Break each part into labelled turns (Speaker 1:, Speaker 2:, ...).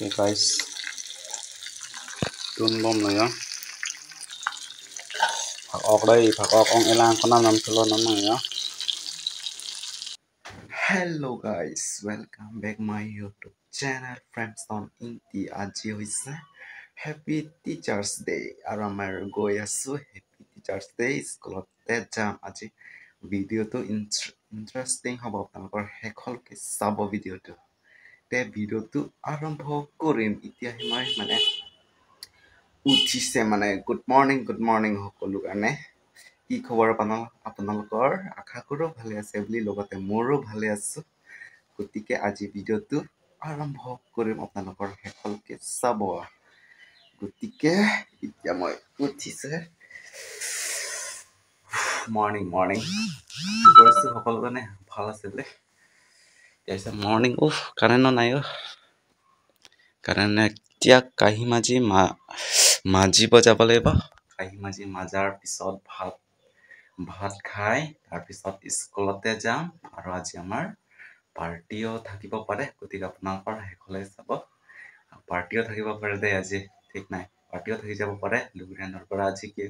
Speaker 1: Okay guys, tun bom này á, phạt ọc ông elang con năm năm solo năm này á. Hello guys, welcome back my YouTube channel. Friends on Inti Aji hoise. Happy Teachers Day. Aramar goyasu Happy Teachers Day. School te jam aji. Video to interesting hobo tanakor hekol ke sabo video to. Te video to arambho korim itia himai mane. উঠিছে মানে good morning সকলো কাৰণে কি খবৰ আপোনালোকৰ আশা কৰোঁ ভালে আছে বুলি লগতে মোৰো ভালে আছো গতিকে আজি ভিডিঅ'টো আৰম্ভ কৰিম আপোনালোকৰ শেষলৈকে চাব গতিকে এতিয়া মই উঠিছে মৰ্ণিং কৰিছো সকলো কাৰণে ভাল আছে বোলে এতিয়া মৰ্ণিং কাৰেণ্ট নাই কাৰণে এতিয়া কাহি মাজিব যাব লাগিব কাহি মাজাৰ পিছত ভাত খাই তাৰ পিছত স্কুলতে যাম আৰু আজি আমাৰ পাৰ্টিও থাকিব পাৰে গতিকে আপোনালোকৰ হেকলে চাব পাৰ্টিও থাকিব পাৰে দে আজি ঠিক নাই পাৰ্টিও থাকি যাব পাৰে লুগুৰিয়ানৰ পৰা আজি কি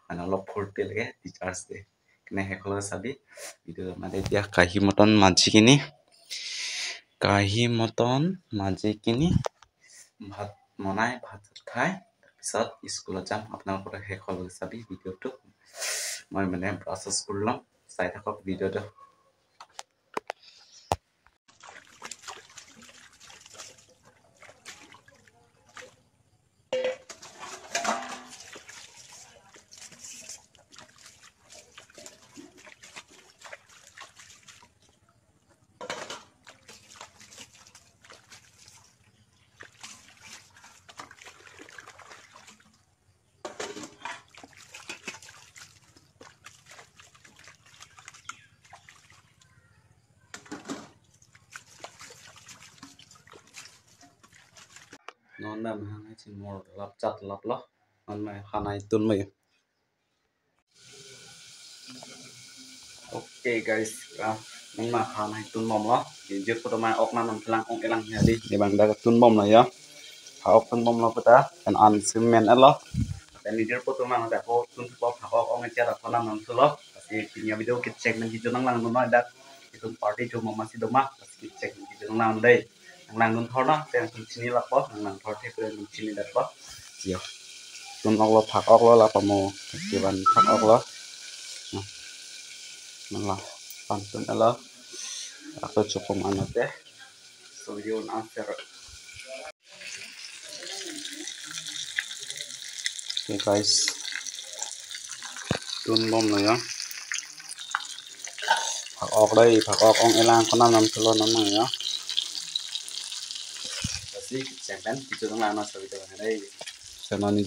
Speaker 1: মানে অলপ ফূৰ্তি লাগে টিচাৰ্ছ ডে কিনে হেকলে চাবি ভিডিঅ মানে এতিয়া কাহি মটন মাজি কিনি ভাত বনাই ভাত খাই তাৰপিছত স্কুলত যাম আপোনালোকৰ শেষলৈ চাবি ভিডিঅ'টো মই মানে প্ৰচেছ কৰি লম চাই থাকক ভিডিঅ'টো nonda mahanga chi mor lap chat lap lo non mai khanai tun mai okay guys nong ma khanai tun mom lo je ko ma ok na nam thlang ong elang ya di de bang da tun mom la ya ha ok tun mom lo pata an an semen alo dan ni jer poto ma da ko tun ko ha ok ong cha ra khona nam lo si pinya video kit check nang ji nang lang no da itu party jo mama si doma kit check ni ji nang lang dai nang nun thor na ten chini la po nang thor the ko chini da po yo tun ok lo phak ok lo la pa mo ki ban phak ok lo nang la pan tun ala aku cukup anot deh so video answer okay guys tun bom này á phak ok ông elang con năm năm solo năm này á Jadi, jangan itu nang lama sekali dengan ini.